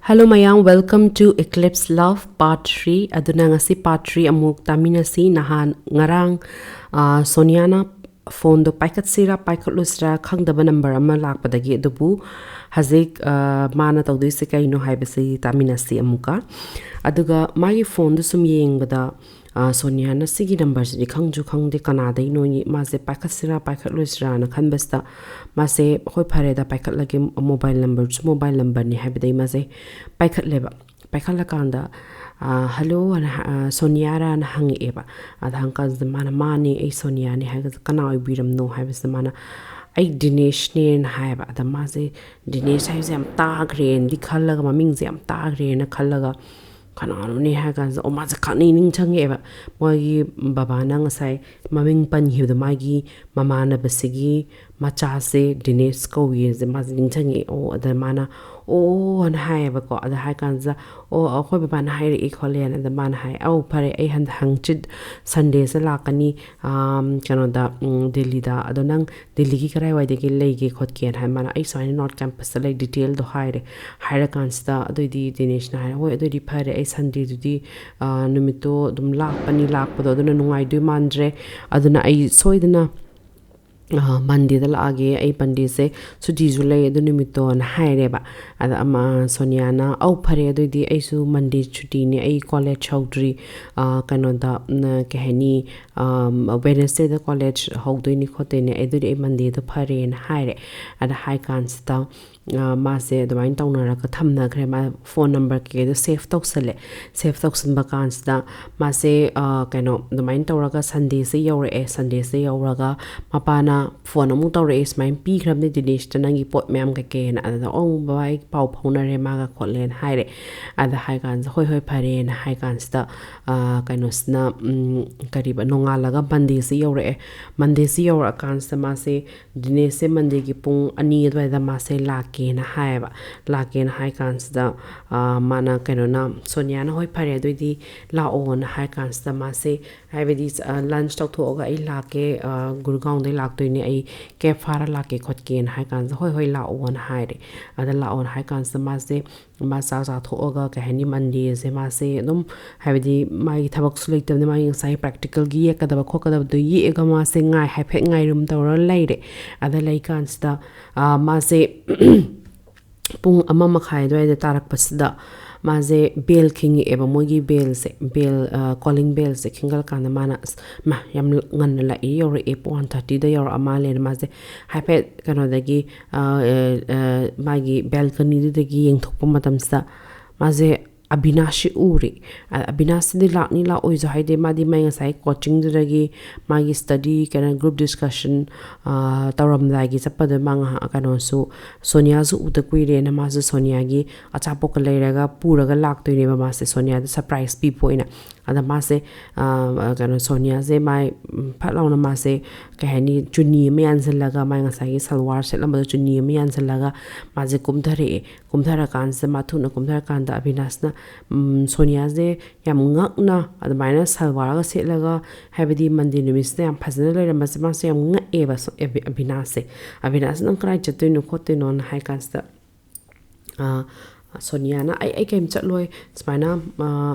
Hello Mayang, welcome to Eclipsed Love Part 3. Aduna ngasi Part 3 amuk taminasi nahan ngarang Soniana phone do paikat sira paikat lusra khangdaba number ama lakpadagi adubu hazik mana tawdui se kaino haibasi taminasi amuka aduga magi phone do sum yengbada Soniana sigi numbers di khangju khangde kanada ino ni mase paikat sira paikat lusra na khanbasta mase hoi phare da paikat lagi mobile number ni haibadai mase paikat leba paikat la kanda hello Soniara na hangi eba adhanka zamana mani ei Sonia ni haga kana ibiram no haibas zamana ai Dinesh ne na haiba da mase Dinesh haibas am tagren di khallaga maming ze am tagren na khallaga kanano ni haga o ma za khani ning change eba mogi baba na ngasai maming pan hi da magi mama na basigi macha se Dinesh ko ye ze ma ning change o da mana o an hai ba ko da hai kan za o khoi ba ban hai ri kholen da man hai au pare ai han hang chid Sunday sa la kani kano da Delhi da adonang Delhi ki karai wai de ki lei ge khot ken hai mana ai sai not campus la detail do hai re hai kan sta ado di Dinesh na hai ho ado di pare ai Sunday du di numito dum la pani lak pa do na nungai du mandre aduna ai soidana Monday da lage ai pandi se suji julai adu nimito na haireba ada ama Soniana au phare adu di ai su Monday chuti ni ai college chaudri kano da kehani Wednesday da college hogdoi ni khote ne adu di Monday da phare na haire ada high consta mase the mind town ka thamna khre ma phone number ke the save toksale save toksan ba kansda mase kano the mind tawraga Sunday se yore Sunday se yoraga mapana phone amu tawre is main pi khram ne Dinesh tanangi pot mem ka ke na ada ong bai pau phona re ma ga khotlen haire ada hai kan hoi phare na hai kansda kano sna kariba nonga laga Monday se yore kansda mase Dinesh se Monday ki pung ani dwa da mase lak na haiba laken hai kans da mana kano na Sonia na hoi phare do di la on hai kans da ma se haibedi lunch tok tho ga ai lake Gurgaon de lak to ni ai ke fara lake khot ken hai kans hoi la on hai re ada la on hai kans da ma se ma sa tho ga ka hani Monday se ma se dum haibedi mai thabak su leitam ne mai sai practical gi ka da kho ka da do yi ga ma se ngai hai phe ngai rum to ro lai re ada lai kans da ma se pung ama makhai doi da tarak pasda maze bell king eba mogi bell se bell calling bell se kingal kana mana ma yam ngan la e yor e 130 da yor amale maze haipet kano dagi magi balcony dagi yeng thokpa matam sa maze Abinashi uri Abinashi di la ni la oizo haide madi mai ngasai coaching duragi magi study kana group discussion tawram lagi sapad mang kano su Sonia zu utakui na ma Sonia gi achapo ka leiraga puraga laktoi ne ma se Sonia the surprise people ina ada ma se kano Sonia ze mai phatlaw na ma se kahani chuni me anzalaga mai ngasai salwar selama chuni me anzalaga ma je kumthara kan se mathu na kumthara kan da Abinash na Sonia ze yam ngakna admaina salwar ga selaga habedi Monday numis ne am phazana le ramase ma se yam nga eba Abinash nang krai chatoi no khote non hai kansta Sonia na ai kem chatloi smaina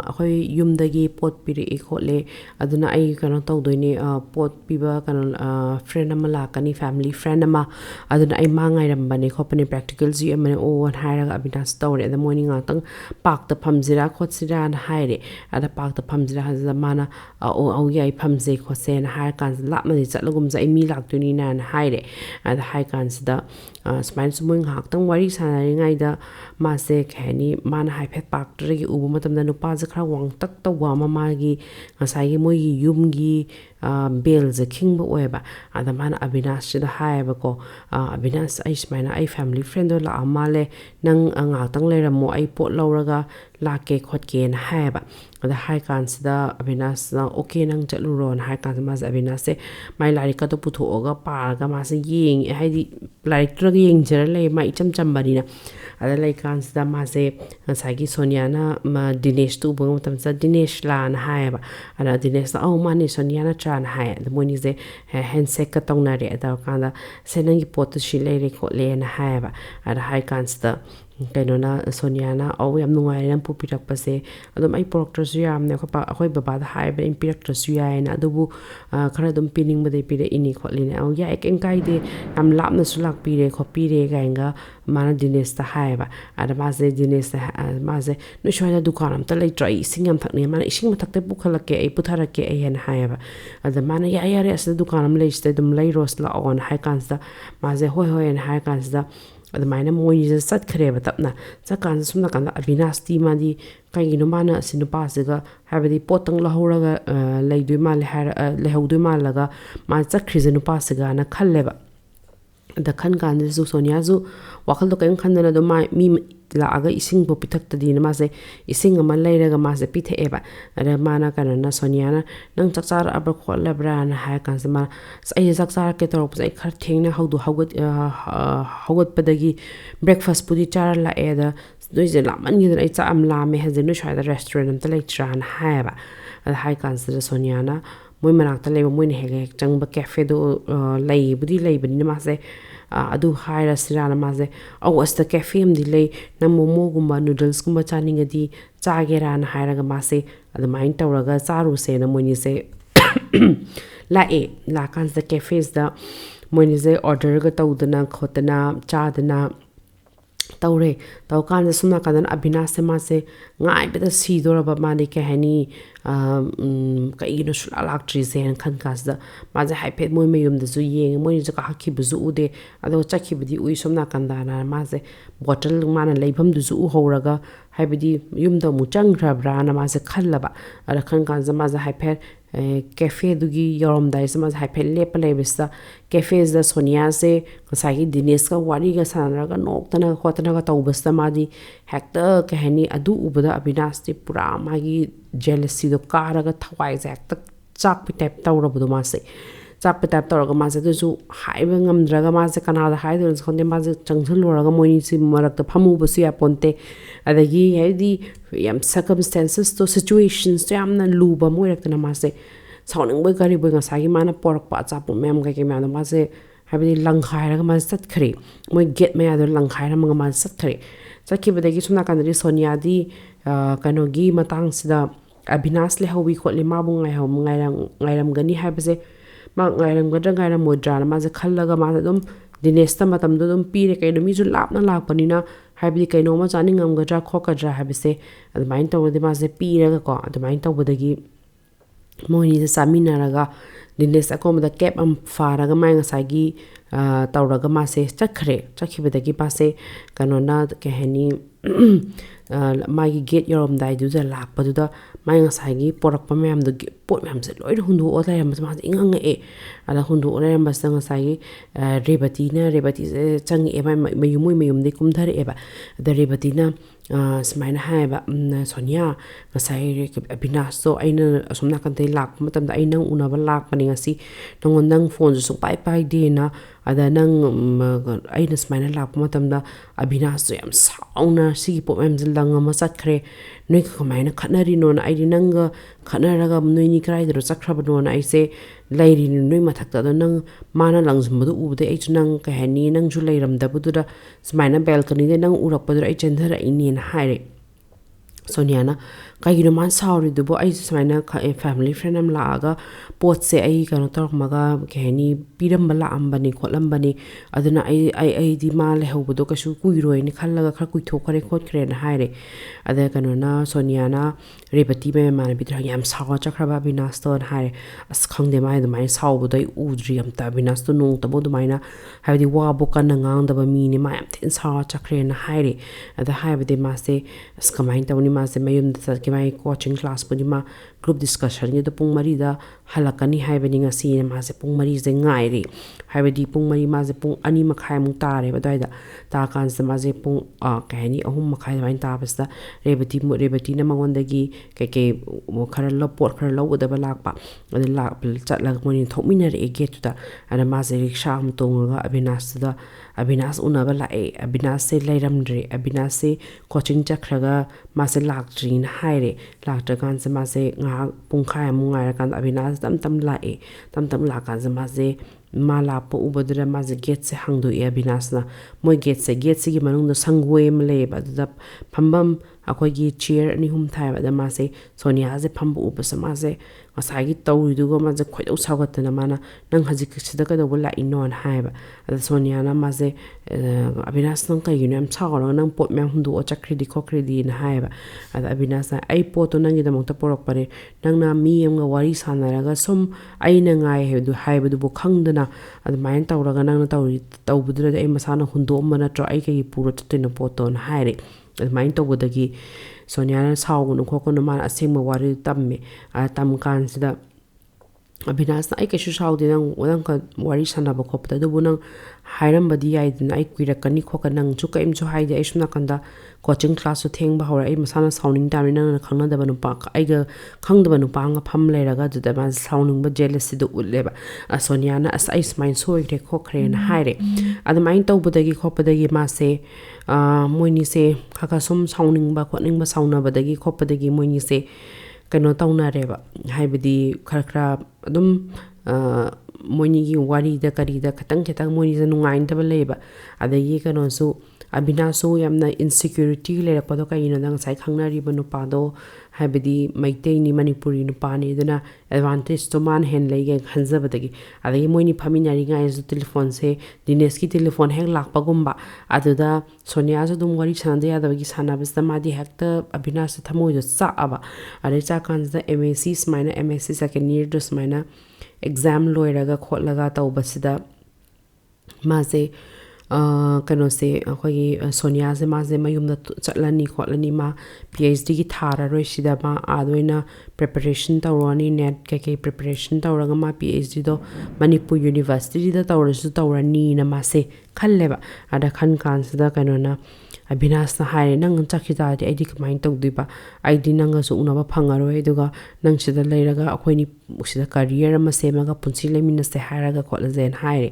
akhoi yum dagi pot piri e khole aduna ai kana tawdoi ni pot piba kana friend amala kani family friend ama aduna ai mangai rambane khopani practical ji amane o an hairaga Abinash tawre the morning atang pak ta phamjira khotsira na haire ada pak ta phamjira ha mana o yai phamje khose na har kan la mani chatlugum za mi lak tuni na haire ada hai kan da smain sumung hak tang wari sanari ngai da ma se khani man hai phet pak tri u matam da nupa za khra wang tak ta wa mama gi ngasai gi moi gi yum gi bel za king bo weba ada man Abinash da hai ba ko Abinash ai smaina ai family friend la amale nang anga tang le ramo ai pot lauraga la ke khot ken hai ba ada hai kan da Abinash na okay nang chalu ron hai kan ma Abinash se mai lari ka to putho ga par ga ma se yeng hai di lari tra ga yeng jera le mai cham bari na ada lai kan da ma se sagi Sonia na ma Dinesh tu bo tam sa Dinesh la na hai ba ada Dinesh oh mani Sonia na chan hai the moni ze handshake ka tong na re da kan da se nang gi pot shi le re ko le na hai ba ada hai kan da kainona Soniana au yam nungai nan pu pirak pase adum ai poroktrasu yam ne khopa akhoi baba da hai ba impirak trasu ya na adubu khara dum pining bade pire ini kholine au ya ek enkai de am lap na sulak pire khopi re gainga mana Dinesh ta hai ba ada maze Dinesh maze no shoina dukan am ta lai try singam thakne mana ising mathakte pukhalake ai putharake ai hen hai ba ada mana ya ya re as dukan am lai ste dum lai ros la on hai kansta maze hoi hoi en hai kansta adamaina moini sat khreba tapna chakan sumna kan Avinash ti madi kaigino mana sinupa siga habadi potang lahuraga leidui mal har lehodui malaga ma chakhrize nupa siga na khalleba da khan kan su Sonia zu wakhal do kain khandana do mi laaga ising bo pitak ta din ma se ising ama leiraga ma se pithe eba ara mana kanana Sonia na nang chakchar abra khola bra na ha kan se ma sai chakchar ke torop sai khar thengna haudu haugat padagi breakfast pudi char la eda doise laman gi ai cha am la me hazen no shai da restaurant am ta lai tran ha ba ara hai kan se Sonia na moi manak ta leba moi ne hege changba cafe do lai budi lai bani ma se adu haira sirana ma se au asta cafe am di lai na momo gumba noodles gumba chaninga di chagera na haira ga ma se adu main tawraga charu se na moi ni se la kan se cafes da moi ni se order ga tawdana khotana chadana taure taw kan sumna kan Avinash se ma se ngai beta si dora ba ma de ke hani ka ino shul alak tri zen khan kas da ma je haipet moi me yum da zu yeng moi ni ka hakhi bu zu ude ado chakhi budi ui somna kan da na ma je bottle ma na leibam du zu u horaga haibidi yum da mu chang ra bra na ma je khallaba ara khan kan za ma je haipet cafe dugi yorom dai sama haipet lepa lebista cafes da Sonia se kasagi Dinesh ka wari ga sanra ga noktana khotana ga tawbasta madi hekta kahani adu ubada Avinash ti pura magi jealousy do kara ga thawai zakta chak pi tap tawrabdu ma se chak pi tap tawraga ma se du haiba ngamdraga ma se kana da haidu khonde ma se changthaloraga moini si marakta phamu basu ya ponte adagi haidi yam circumstances to situations to yamna luba moirakna ma se sauning boy gari boy ngasagi mana porak pa chapu mem ga ke ma ma se habidi langkhairaga ma sat khre moi get me ado langkhaira ma sat khre chakhi badagi sumna kanri Sonia di kano gi matang sida Avinash le hawi khole ma bu ngai hom ngairam gani habse ma ngairam gadra ngairam modra ma je khallaga ma dum Dinesh ta matam dum pire kai no mi ju lap na lak panina habdi kai no ma chani ngam gadra khokadra habse admain tawde ma je pire ga ko admain tawbadagi moini je samina raga Dinesh akom da cap am faraga ma ngasagi tawraga ma se chakhre chakhibadagi pa se kanona kehani magi get yorom dai du da lak pa du da mai ngasagi porak pa mem du pot mem se loi hundu o la yam ma ingang e ala hundu o la yam ba sang ngasagi rebati se changi e mayum de kum dhar e ba da rebati na smaina hai ba Sonia ngasai Avinash so aina asomna kan te lak matam da aina una ba lak pani ngasi nongon nang phone su pai de na ada nang aina smaina lak matam da Avinash so yam sauna si po mem zildang ma sat khre noi ka maina khanari no na aidi nang khanaraga noi ni krai dro chakhra no na aise lairi noi ma thakta da nang mana langjum du u de ai nang ka hani nang ju lairam da bu da smaina balcony de nang urak pa ai chendhara ini na haire Sonia na kaigino man sauri dubo ai smaina family friend am laaga pot se ai kano tor maga khani piram bala ambani kholam bani aduna ai di ma le hobodo kasu kuiroi ni khallaga khar kui thokare khot khre na haire ada kano na Sonia na rebati me man bidra yam sawa chakraba Avinash to haire as khangde mai de mai saw bodai udri am ta Avinash to nong tabo do maina haidi wa boka na ngang da ba mi ni ma am tin sawa chakre na haire ada haibe de ma se as kamain tawni ma se mayum da ki mai coaching class pudi ma group discussion ni da pung mari da halakani haibani nga si ma se pung mari je ngai ri haibadi pung mari ma je pung ani makhai mung ta re ba dai da ta kan se ma je pung kahani ahum makhai mai ta basta rebati na mangon dagi ke mo khara lo por khara lo da ba lak pa ade lak chat lag moni thokmina re get da ana ma je rickshaw am tong ga Avinash una ba la Avinash se lairam re Avinash se coaching chakraga ma se lak trin haire lak ta kan se ma se nga pungkhai mu ngai kan Avinash tam la kan se ma se मा लाप उबदुदा माजे gate से हांगदोए अविनाशना मोय gate से गी मनुंग संगवे अमा लेब अदुदा फंबम अखोगी chair अनि हुम थाय बदा मासे सोनिया जे फंब उबस मासे ngसागी तौरिदुगो माजे खोइदौ सागतना माना नंग हजिक सिदा कदौ ला इनोन हायबा अदा सोनिया ना माजे अविनाश नंग कयिनो यम सागरो नंग पोट म्याम हुंदु ओ चक्रिदि खोक्रिदि न हायबा अदा अविनाश आई पोतो नंगी दमोक्ता पोरक परे नंग ना मी यमगा वारी सानारगा सोम आई ना ngai हेदु हायबदु बो खंगदना अदा माइन तौरगा नंग तौबुदुदा आई मसाना हुंदु अम्मा नट्रो आई कयि पुरो ततिनो पोतो न हायरे माइन तौबदगी सोनिया साउगुनु खोकोनु मा असेंगमा वारी तम्मे तम कांसिदा अविनाश आई कैसु साउदे नंग वारी सानाबा खोपदा दुबु नंग हायरमबदी याइदना आई कुइरकनी खोका नंग छु कइमसु हाइदे आई सुना कंदा कोचिंग क्लास थेंगबा हौरा आई मसाना साउनिंग तामी नंग खंगनदबा नुपा आइगा खंगदबा नुपा nga pham leiraga juda ma sauning ba jealousy do ulleba sonia na as ai smine soigre khokre na haire ad main tawbadagi khopadagi ma se moini se khaka sum sauning ba khotning ba sauna badagi khopadagi moini se kano tauna reba haibadi khara adum moini gi wari da kari da khatang khatang moini se nungain da leba adagi kano su अविनाशो यामना insecurity लेरपदो कयिनो नंग साइ खंगनारि बनु पादो हाबदी मैतेनी मणिपुरी नुपानी दना advantage तो मान हेन लेगे खंजबदगी अदगी मोइनी फमिनारि गायसु टेलीफोन से दिनेश की टेलीफोन हेक लाकपगुम्बा अदुदा सोनिया जो दुम वरी छानदे यादबगी सानाबसदा मादी हेक्ता अविनाश थमोइदो चाअबा अरे चाकांसदा एमएससी स्माइना एमएससी सेकेंड ईयर दो स्माइना एग्जाम लोइरागा खोलगा तौबसिदा मासे कनो से अखोगी सोनिया से माजे मयुमदा चटलानी खोलनी मा पीएचडी की थारा रोइसिदा मा आदोइना प्रिपरेशन तौरानी नेट के प्रिपरेशन तौरगा मा पीएचडी दो मणिपुर यूनिवर्सिटी दा तौरसु तौरानी ना मासे खल्लेबा अदा खन कांसदा कनोना अविनाश ना हाय नंग चखिदादि आइदि कमाइन तौदिबा आइदि नंगसु उनबा फंगारोय दुगा नंग सिदा लेरगा अखोइनी सिदा करियर अमा सेमगा पुंसी लेमिनसे हायरगा खोलजेन हायरे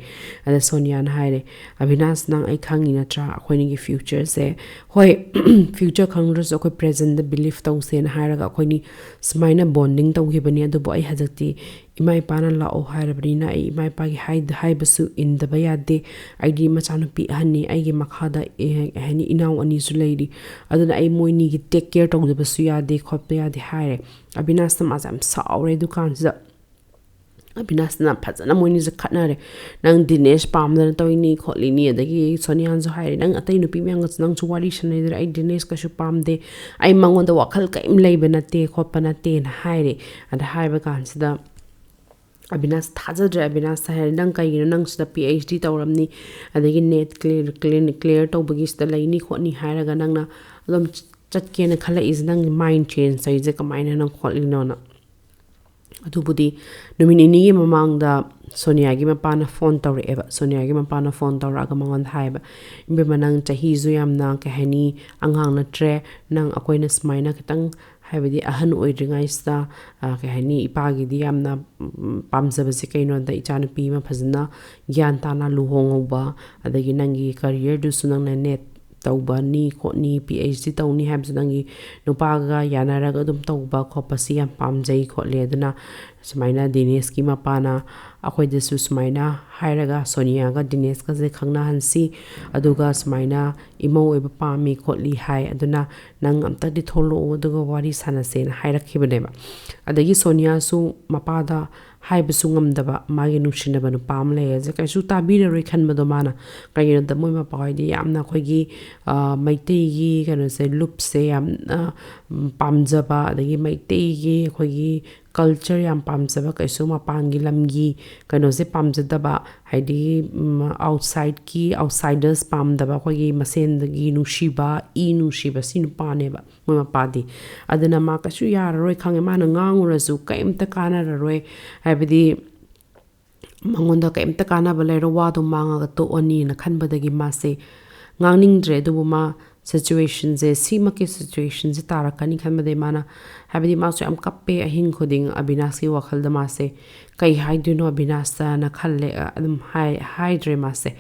अदा सोनिया ना हायरे अविनाश नंग आई खंगी नत्रा अखोइनी की फ्यूचर से होय फ्यूचर खंगरस अखोइ प्रेजेंट द बिलीफ तौसेन हायरगा अखोइनी स्माइना बॉन्डिंग तौगिबनी अदुबो आई हजक्ति इमाई पाना लाओ हायरबरीना आई इमाई पागी हाइबसु इंदबा यादे आइदि मचानुपी अहनी आइगे मखादा एहनी इनाउ अनीसु लेरी अदुना आई मोइनी की टेक केयर तौदबसु यादे खोपा यादे हायरे अविनाश माजा हम साउरे दुकान से अविनाश ना फजना मोइनी से खटनारे नंग दिनेश पामदन तोइनी खोलिनी अदगी सोनियान जो हायरे नंग अतै नुपी म्यांग नंग छु वारी सनेदर आई दिनेश कशु पामदे आई मंगोंदा वखल कइम लेबा नते खोपा नते ना हायरे अदा हायबा कांसिदा अविनाश थाजद्रे अविनाश हाय नंग कयिनो नंग सिदा पीएचडी तौरमनी अदगी नेट क्लियर तौबगी सिदा लैनी खोनी हायरगा नंगना अदम चटकेना खला इज नंग माइंड चेंज साइजे कमाइना नंग खोलिनो ना अदुबुदी नुमिनिनी गी ममांगदा सोनिया गी मपाना फोन तौरेबा सोनिया गी मपाना फोन तौरागा मंगन हायबा इबेमा नंग चाही जु यामना कहनी अंगांग नट्रे नंग अकोइना स्माइना खतंग हायबदी अहन ओइद्रिंगाइसदा कहनी इपागिदी यामना पामजबसे कइनोदा इचानुपी मा फजना ज्ञान ताना लुहोंगोबा अदगी नंगी करियर दुसु नंगना नेट तौबा नी खोनी पीएचडी तौनी हाबस नंगी नुपागा यानारागा दुम तौबा खोपसी याम पामजै खोले अदुना सुमाइना दिनेश की मपाना अखोइदसु सुमाइना हायरगा सोनियागा दिनेश का जे खंगना हंसी अदुगा सुमाइना इमो एबा पामी खोली हाय अदुना नंग अमतदि थोलो अदुगा वारी सानसेन हायरखिबनेबा अदगी सोनिया सु मपादा हाइबसु ngamdaba magi nungsinaba nu pam le je kaisu tabira roi khanbado mana kaino da moi ma paidi yamna khoigi maitei gi kano se loop se yam pamjaba adagi maitei gi khoigi culture yam pamjaba kaisu ma pangi lamgi kano se pamjadaba haidi outside ki outsiders pamdaba khoigi masen gi nushiba nushiba sinu paneba moi ma padi adana ma kasu yar roi khange mana ngangurasu kaimta kana roi हाइबदी मंगोंदा कइमता कानाबा लेरो वादो मांगागा तो अनि न खनबदगी मासे ngangningdre dubuma situation je sima ke situation je tarakani khanbade mana habidi ma so am kappe ahin khoding abinash ki wakhal da ma se kai haidino Abhinasana na khalle adum haidre mase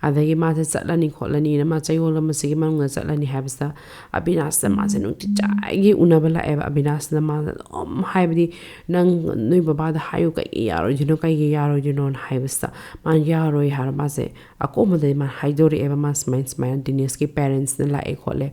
adagi mase chatlani kholani na ma chayola masigi manunga chatlani habsa Abhinasa mase nungti chaigi unabala eba Abhinasa ma haibdi nang nui baba da hayu kai yaro jino kai yaro jino haibsa man yaro har mase akoma de man haidori eba mas minds man Dinesh ki parents na la e khole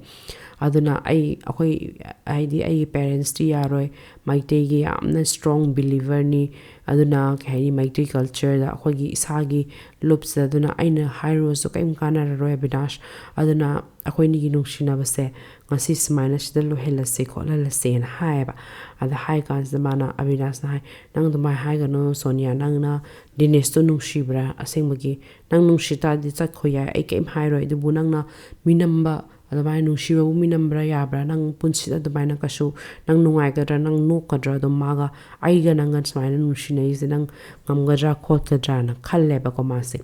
aduna ai parents ti yaroi maitei gi amna strong believer ni aduna kai maitei culture da khogi isagi loops aduna aina hairo so kaim kana roi Abhinash aduna akhoi ni gi nungshina base ngasi smaina shida lo hela se khola la sen haiba ada hai kan zamana Abhinash na nang dumai hai ga no Sonia nang na Dinesh to nungshibra asengmagi nang nungshita di chat khoya ai kaim hairoi du bunang na minamba adamai nungshira umi nambra yabra nang punsit adamai na kasu nang nungai kadra nang nuk kadra do maga aiga nangan smaina nungshina is nang ngamgadra khot kadra na khalle ba ko mase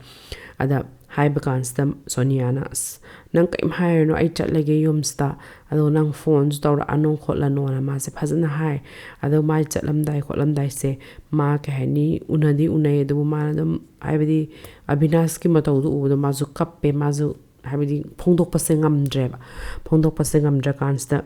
ada hai bakans tam Sonia nas nang kaim hai no ai chat lege yumsta ado nang phones dor anong khotla no na mase phajana hai ado mai chatlamdai khotlamdai se ma ka hani unadi unai do ma dum aibadi Abhinash ki matau do do mazu kappe mazu habidi phongdok paseng amdreba phongdok paseng amdra kansta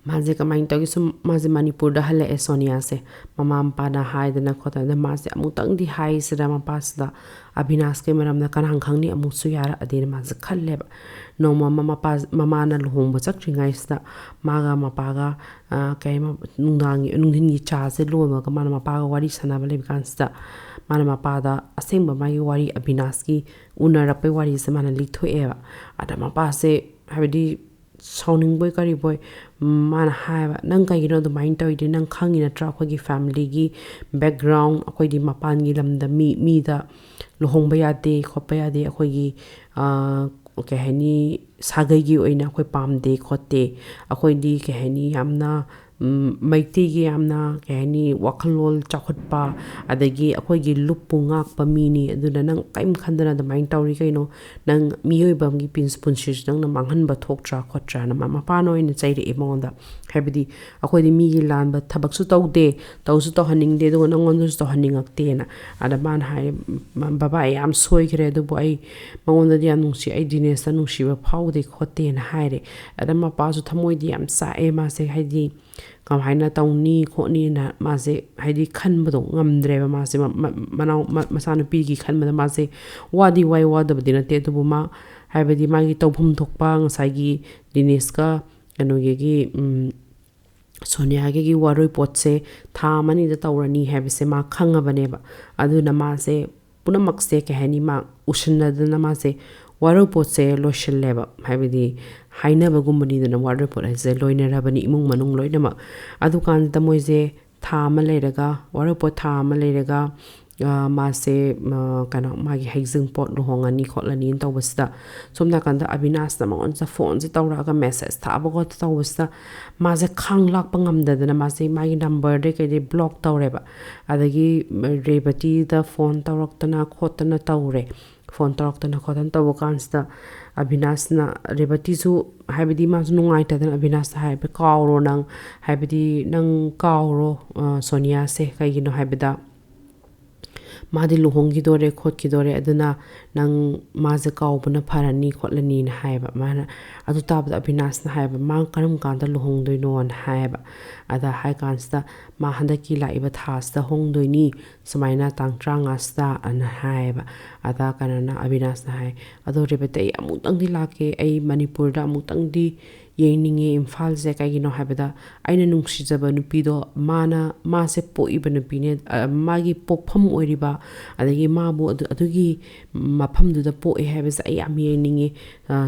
maje kamain to gisum maje Manipur da hale Sonia se mama ampa da hai da na khota da maje amutang di hai sira ma pas da Abhinash ke maram da kan hangkhang ni amu su yara adin maje khalle ba no mama pas mama na luhong ba chak ringai sta maga mapa ga kai ma nungdang nungdin gi cha se lo ma ka mana mapa ga wari sana ba le kansta mana mapa da asengba mai wari Abhinash ki unarape wari se mana litho eba ada mapa se habidi sounding boy kari boy mana haiba nang kai no the mind toy nang khangi na tra khogi family gi background akoi di mapan gi lam da mi da lohong ba ya de khopa ya de akoi gi okay hani sagai gi oina akoi pam de khote akoi di ke hani amna maiti gi amna ke hani wakalol chakhotpa adagi akoi gi lupu ngak pa mini aduna nang kaim khandana the mind tawri kaino nang miyoi bam gi pin shish nang na manghan ba thok tra khotra na mama pa no in chairi emonda habidi akoi di mi gi lan ba thabak su tawde taw su to haning de do nang on su to haning ak te na ada ban hai baba ai am soi kre do boy mangonda di anung si ai Dinesh anung si ba phau de khote na haire ada ma pa su thamoi di am sa e ma se haidi kam haina tawni khoni na ma se haidi khan ba do ngamdre ba ma se manau masanu pi gi khan ma se wadi wai wada ba dina te to ma haibadi ma gi tawphum thokpa ngasai gi Dinesh ka ano gi Sonia gi waroi pot se tha mani da tawrani have se ma khanga bane ba aduna ma se punamak se ke hani ma ushinna da ma se waroi pot se lo shille ba haibadi haina ba gumbani da waroi pot se loina ra bani imung manung loina ma adu kan da moi se tha ma le raga waroi pot tha ma le raga ma se kana magi haizing pot lo hongani kholani in tawbasta somna kan da Abhinash na on sa phone se tawra ga message tha ba got tawbasta ma se khang lak pangam da na ma se magi number de ke de block tawre ba adagi rebati da phone tawrak tana khotana tawre phone tawrak tana khotan taw kansta Abhinash na rebati su haibidi ma nungai ta dan Abhinash hai be kawro nang haibidi nang kawro Sonia se kai gino haibida madi luhongi dore khot ki dore aduna nang maze kaubuna pharani khotlani na haiba mana adu tab Abhinash na haiba ma karam kan da luhong doi non haiba ada hai kansta ma handa ki laiba thas da hong doi ni sumaina tangtranga sta an haiba ada kanana Abhinash na hai adu rebete amutang di lake ai Manipur da amutang di yeninge Imphal se kai gino habeda aina nungsi jaba nupi do mana ma se po iba nupi ne magi popham oiriba adagi ma bu adugi mapham du da po e habes ai am yeninge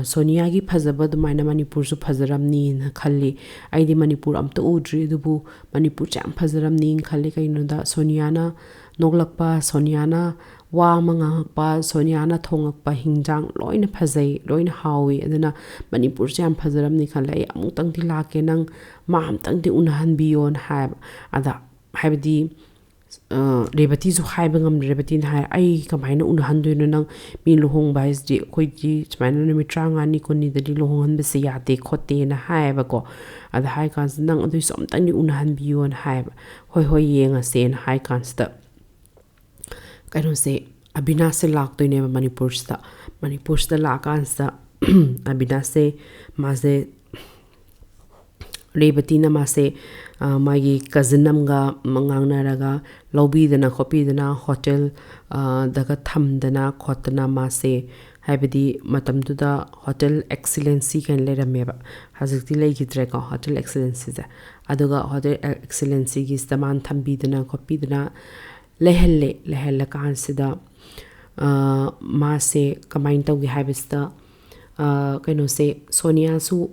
Sonia gi phajaba du maina Manipur su phajaram ni na khalli ai di Manipur am to udri dubu Manipur cham phajaram ni khalli kai no da Sonia na noglakpa Sonia na wa manga pa Sonia na thongakpa hingjang loina phajai loina hawi aduna Manipur jam phajaram ni khalai amutang di lake nang ma amtang di unahan biyon hab ada habdi ꯔꯦꯕꯇꯤꯁꯨ ꯍꯥꯏꯕ ꯉꯝꯗ꯭ꯔꯦ ꯔꯦꯕꯇꯤꯅ ꯍꯥꯏ ꯑꯩ ꯀꯃꯥꯏꯅ ꯎꯅꯍꯟꯗꯣꯏꯅꯣ ꯅꯪ ꯃꯤ ꯂꯨꯍꯣꯡꯕ ꯍꯥꯏꯁꯤꯗꯤ ꯑꯩꯈꯣꯏꯗꯤ ꯁꯨꯃꯥꯏꯅ ꯅꯨꯃꯤꯠ 35ꯅꯤ 20ꯅꯤꯗꯗꯤ ꯂꯨꯍꯣꯡꯍꯟꯕꯁꯦ ꯌꯥꯗꯦ ꯈꯣꯠꯇꯦꯅ ꯍꯥꯏꯌꯦꯕꯀꯣ ꯑꯗ ꯍꯥꯏ ꯀꯥꯟꯁꯤꯗ ꯅꯪ ꯑꯗꯨꯏꯁꯨ ꯑꯝꯇꯪꯗꯤ ꯎꯅꯍꯟꯕꯤꯌꯣꯅ ꯍꯥꯏꯌꯦꯕ ꯍꯣꯏ ꯍꯣꯏ ꯌꯦꯡꯉꯁꯦꯅ ꯍꯥꯏ ꯀꯥꯟꯁꯤꯗ ꯀꯩꯅꯣꯁꯦ ꯑꯕꯤꯅꯥꯁꯁꯦ ꯂꯥꯛꯇꯣꯏꯅꯦꯕ ꯃꯅꯤꯄꯨꯔꯁꯤꯗ ꯂꯥꯛꯑꯀꯥꯟꯁꯤꯗ ꯑꯕꯤꯅꯥꯁꯁꯦ ꯃꯥꯁꯦ ꯔꯦꯕꯇꯤꯅ ꯃꯥꯁꯦ ꯃꯥꯒꯤ ꯀꯖꯤꯟ ꯑꯃꯒ ꯉꯥꯡꯅꯔꯒ ꯂꯧꯕꯤꯗꯅ ꯈꯣꯠꯄꯤꯗꯅ ꯍꯣꯇꯦꯜ ꯗꯒ ꯊꯝꯗꯅ ꯈꯣꯠꯇꯅ ꯃꯥꯁꯦ ꯍꯥꯏꯕꯗꯤ ꯃꯇꯝꯗꯨꯗ ꯍꯣꯇꯦꯜ ꯑꯦꯛꯁꯤꯂꯦꯟꯁꯤ ꯀꯥꯏꯅ ꯂꯩꯔꯝꯃꯦꯕ ꯍꯧꯖꯤꯛꯇꯤ ꯂꯩꯈꯤꯗ꯭ꯔꯦꯀꯣ ꯍꯣꯇꯦꯜ ꯑꯦꯛꯁꯤꯂꯦꯟꯁꯤꯁꯦ ꯑꯗꯨꯒ ꯍꯣꯇꯦꯜ ꯑꯦꯛꯁꯤꯂꯦꯟꯁꯤꯒꯤꯁꯤꯗ ꯃꯥꯅ ꯊꯝꯕꯤꯗꯅ ꯈꯣꯠꯄꯤꯗꯅ ꯂꯩꯍꯜꯂꯀꯥꯟꯁꯤꯗ ꯃꯥꯁꯦ ꯀꯃꯥꯏꯅ ꯇꯧꯒꯦ ꯍꯥꯏꯕꯁꯤꯗ ꯀꯩꯅꯣꯁꯦ ꯁꯣꯅꯤꯌꯥꯁꯨ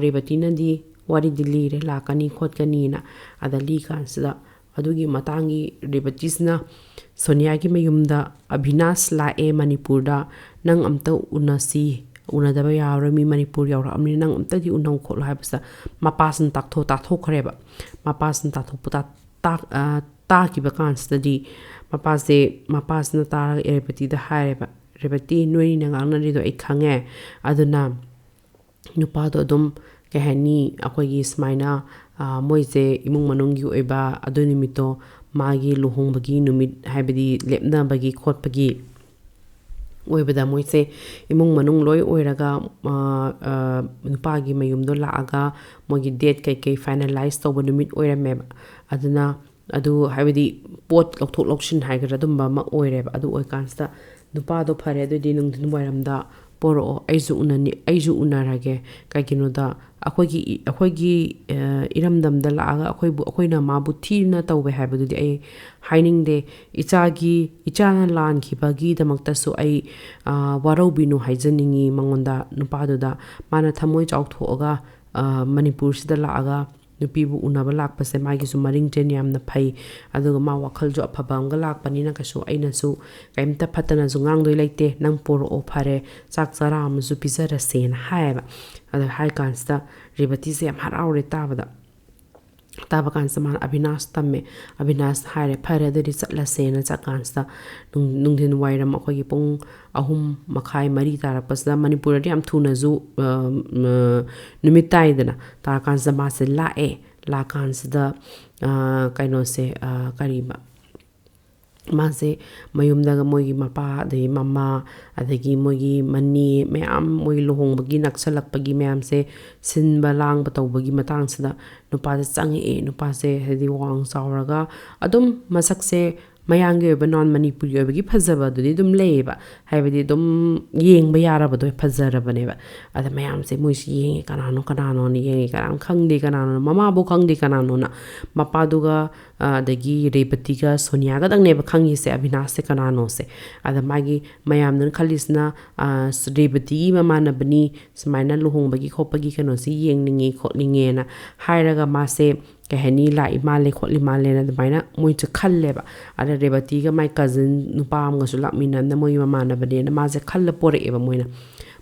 ꯔꯦꯕꯇꯤꯅꯗꯤ ꯋꯥꯔꯤꯗꯤ ꯂꯤꯔꯦ ꯂꯥꯛꯀꯅꯤ ꯈꯣꯠꯀꯅꯤꯅ ꯑꯗ ꯂꯤ ꯀꯥꯟꯁꯤꯗ ꯑꯗꯨꯒꯤ ꯃꯇꯥꯡꯒꯤ ꯔꯦꯕꯇꯤꯁꯤꯅ ꯁꯣꯅꯤꯌꯥꯒꯤ ꯃꯌꯨꯝꯗ ꯑꯕꯤꯅꯥꯁ ꯂꯥꯛꯑꯦ ꯃꯅꯤꯄꯨꯔꯗ ꯅꯪ ꯑꯝꯇ ꯎꯅꯁꯤ ꯎꯅꯗꯕ ꯌꯥꯔꯣꯏ ꯃꯤ ꯃꯅꯤꯄꯨꯔ ꯌꯧꯔꯛꯑꯕꯅꯤꯅ ꯅꯪ ꯑꯝꯇꯗꯤ ꯎꯅꯧ ꯈꯣꯠꯂꯣ ꯍꯥꯏꯕꯁꯤꯗ ꯃꯄꯥꯁꯤꯅ ꯇꯥꯊꯣꯛꯈ꯭ꯔꯦꯕ ꯃꯄꯥꯁꯤꯅ ꯇꯥꯈꯤꯕ ꯀꯥꯟꯁꯤꯗꯗꯤ ꯃꯄꯥꯁꯤꯅ ꯇꯥꯔꯒ ꯔꯦꯕꯇꯤꯗ ꯍꯥꯏꯔꯦꯕ ꯔꯦꯕꯇꯤ ꯅꯣꯏꯅ ꯉꯥꯡꯅꯔꯤꯗꯣ ꯑꯩ ꯈꯪꯉꯦ ꯑꯗꯨꯅ ꯅꯨꯄꯥꯗꯣ ꯑꯗꯨꯝ ꯀꯩ ꯍꯥꯏꯅꯤ ꯑꯩꯈꯣꯏꯒꯤ ꯁꯨꯃꯥꯏꯅ ꯃꯣꯏꯁꯦ ꯏꯃꯨꯡ ꯃꯅꯨꯡꯒꯤ ꯑꯣꯏꯕ ꯑꯗꯨ ꯅꯨꯃꯤꯠꯇꯣ ꯃꯥꯒꯤ ꯂꯨꯍꯣꯡꯕꯒꯤ ꯅꯨꯃꯤꯠ ꯍꯥꯏꯕꯗꯤ ꯂꯦꯞꯅꯕꯒꯤ ꯈꯣꯠꯄꯒꯤ ꯑꯣꯏꯕꯗ ꯃꯣꯏꯁꯦ ꯏꯃꯨꯡ ꯃꯅꯨꯡ ꯂꯣꯏ ꯑꯣꯏꯔꯒ ꯅꯨꯄꯥꯒꯤ ꯃꯌꯨꯝꯗꯣ ꯂꯥꯛꯑꯒ ꯃꯣꯏꯒꯤ ꯗꯦꯠ ꯀꯩꯀꯩ ꯐꯥꯏꯅꯦꯂꯥꯏꯁ ꯇꯧꯕ ꯅꯨꯃꯤꯠ ꯑꯣꯏꯔꯝꯃꯦꯕ ꯑꯗꯨꯅ ꯑꯗꯨ ꯍꯥꯏꯕꯗꯤ ꯄꯣꯠ ꯂꯧꯊꯣꯛ ꯂꯧꯁꯤꯟ ꯍꯥꯏꯒꯗ꯭ꯔꯥ ꯑꯗꯨꯝꯕ ꯑꯃ ꯑꯣꯏꯔꯦꯕ ꯑꯗꯨ ꯑꯣꯏꯀꯥꯟꯁꯤꯗ ꯅꯨꯄꯥꯗꯣ ꯐꯔꯦ ꯑꯗꯨꯑꯣꯏꯗꯤ ꯅꯨꯡꯊꯤꯜ ꯋꯥꯏꯔꯝꯗ ꯄꯣꯔꯛꯑꯣ ꯑꯩꯁꯨ ꯎꯅꯔꯒꯦ ꯀꯩꯒꯤꯅꯣꯗ ꯑꯩꯈꯣꯏꯒꯤ ꯏꯔꯝꯗꯝꯗ ꯂꯥꯛꯑꯒ ꯑꯩꯈꯣꯏꯅ ꯃꯥꯕꯨ ꯊꯤꯅ ꯇꯧꯋꯦ ꯍꯥꯏꯕꯗꯨꯗꯤ ꯑꯩ ꯍꯥꯏꯅꯤꯡꯗꯦ ꯏꯆꯥꯅ ꯂꯥꯟꯈꯤꯕꯒꯤꯗꯃꯛꯇꯁꯨ ꯑꯩ ꯋꯥꯔꯧꯕꯤꯅꯨ ꯍꯥꯏꯖꯅꯤꯡꯉꯤ ꯃꯉꯣꯟꯗ ꯅꯨꯄꯥꯗꯨꯗ ꯃꯥꯅ ꯊꯃꯣꯏ ꯆꯥꯎꯊꯣꯛꯑꯒ ꯃꯅꯤꯄꯨꯔꯁꯤꯗ ꯂꯥꯛꯑꯒ ꯅꯨꯄꯤꯕꯨ ꯎꯅꯕ ꯂꯥꯛꯄꯁꯦ ꯃꯥꯒꯤꯁꯨ ꯃꯔꯤꯡꯖꯦꯟ ꯌꯥꯝꯅ ꯐꯩ ꯑꯗꯨꯒ ꯃꯥ ꯋꯥꯈꯜꯁꯨ ꯑꯐꯕ ꯑꯃꯒ ꯂꯥꯛꯄꯅꯤꯅ ꯀꯩꯁꯨ ꯑꯩꯅꯁꯨ ꯀꯩꯝꯇ ꯐꯠꯇꯅꯁꯨ ꯉꯥꯡꯗꯣꯏ ꯂꯩꯇꯦ ꯅꯪ ꯄꯣꯔꯛꯑꯣ ꯐꯔꯦ ꯆꯥꯛ ꯆꯔꯥ ꯑꯃꯁꯨ ꯄꯤꯖꯔꯁꯦꯅ ꯍꯥꯏꯌꯦꯕ ꯑꯗ ꯍꯥꯏ ꯀꯥꯟꯁꯤꯗ ꯔꯦꯕꯇꯤꯁꯦ ꯌꯥꯝ ꯍꯔꯥꯎꯔꯦ ꯇꯥꯕ ꯀꯥꯟꯁꯤꯗ ꯃꯥꯅ ꯑꯕꯤꯅꯥꯁ ꯇꯝꯃꯦ ꯑꯕꯤꯅꯥꯁ ꯍꯥꯏꯔꯦ ꯐꯔꯦ ꯑꯗꯨꯗꯤ ꯆꯠꯂꯁꯦꯅ ꯆꯠꯀꯥꯟꯁꯤꯗ ꯅꯨꯡꯊꯤꯟ ꯋꯥꯏꯔꯝ ꯑꯩꯈꯣꯏꯒꯤ ꯄꯨꯡ 3:30 ꯇꯥꯔꯛꯄꯁꯤꯗ ꯃꯅꯤꯄꯨꯔꯗꯤ ꯌꯥꯝ ꯊꯨꯅꯁꯨ ꯅꯨꯃꯤꯠ ꯇꯥꯏꯗꯅ ꯇꯥꯔꯀꯥꯟꯁꯤꯗ ꯃꯥꯁꯦ ꯂꯥꯛꯀꯥꯟꯁꯤꯗ ꯀꯩꯅꯣꯁꯦ ꯀꯔꯤꯕ ꯃꯥꯁꯦ ꯃꯌꯨꯝꯗꯒ ꯃꯣꯏꯒꯤ ꯃꯄꯥ ꯑꯗꯒꯤ ꯃꯃꯥ ꯑꯗꯒꯤ ꯃꯣꯏꯒꯤ ꯃꯅꯦ ꯃꯌꯥꯝ ꯃꯣꯏꯒꯤ ꯂꯨꯍꯣꯡꯕꯒꯤ ꯅꯛꯁꯜꯂꯛꯄꯒꯤ ꯃꯌꯥꯝꯁꯦ ꯁꯤꯟꯕ ꯂꯥꯡꯕ ꯇꯧꯕꯒꯤ ꯃꯇꯥꯡꯁꯤꯗ ꯅꯨꯄꯥꯁꯦ ꯆꯪꯉꯛꯑꯦ ꯅꯨꯄꯥꯁꯦ ꯍꯥꯏꯗꯤ ꯋꯥꯡ ꯆꯥꯎꯔꯒ ꯑꯗꯨꯝ ꯃꯁꯛꯁꯦ ꯃꯌꯥꯡꯒꯤ ꯑꯣꯏꯕ ꯅꯣꯟ ꯃꯅꯤꯄꯨꯔꯤ ꯑꯣꯏꯕꯒꯤ ꯐꯖꯕꯗꯨꯗꯤ ꯑꯗꯨꯝ ꯂꯩꯌꯦꯕ ꯍꯥꯏꯕꯗꯤ ꯑꯗꯨꯝ ꯌꯦꯡꯕ ꯌꯥꯔꯕꯗꯣ ꯐꯖꯔꯕꯅꯦꯕ ꯑꯗ ꯃꯌꯥꯝꯁꯦ ꯃꯣꯏꯁꯦ ꯌꯦꯡꯉꯦ ꯀꯅꯥꯅꯣꯅ ꯌꯦꯡꯉꯦ ꯀꯅꯥꯝ ꯈꯪꯗꯦ ꯀꯅꯥꯅꯣ ꯃꯃꯥꯕꯨ ꯈꯪꯗꯦ ꯀꯅꯥꯅꯣꯅ ꯃꯄꯥꯗꯨꯒ ꯑꯗꯒꯤ ꯔꯦꯕꯇꯤꯒ ꯁꯣꯅꯤꯌꯥꯒꯗꯪꯅꯦꯕ ꯈꯪꯉꯤꯁꯦ ꯑꯕꯤꯅꯥꯁꯁꯦ ꯀꯅꯥꯅꯣꯁꯦ ꯑꯗ ꯃꯥꯒꯤ ꯃꯌꯥꯝꯗꯨꯅ ꯈꯜꯂꯤꯁꯤꯅ ꯔꯦꯕꯇꯤꯒꯤ ꯃꯃꯥꯟꯅꯕꯅꯤ ꯁꯨꯃꯥꯏꯅ ꯂꯨꯍꯣꯡꯕꯒꯤ ꯈꯣꯠꯄꯒꯤ ꯀꯩꯅꯣꯁꯤ ꯌꯦꯡꯅꯤꯡꯉꯤ ꯈꯣꯠꯅꯤꯡꯉꯦꯅ ꯍꯥꯏꯔꯒ ꯃꯥꯁꯦ ꯀꯩ ꯍꯥꯏꯅꯤ ꯂꯥꯛꯏ ꯃꯥꯜꯂꯦ ꯈꯣꯠꯂꯤ ꯃꯥꯜꯂꯦꯅ ꯑꯗꯨꯃꯥꯏꯅ ꯃꯣꯏꯁꯦ ꯈꯜꯂꯦꯕ ꯑꯗ ꯔꯦꯕꯇꯤꯒ ꯃꯥꯏ ꯀꯖꯤꯟ ꯅꯨꯄꯥ ꯑꯃꯒꯁꯨ ꯂꯥꯛꯃꯤꯟꯅꯕꯅ ꯃꯣꯏꯒꯤ ꯃꯃꯥꯟꯅꯕꯅꯦꯅ ꯃꯥꯁꯦ ꯈꯜꯂ ꯄꯣꯔꯛꯑꯦꯕ ꯃꯣꯏꯅ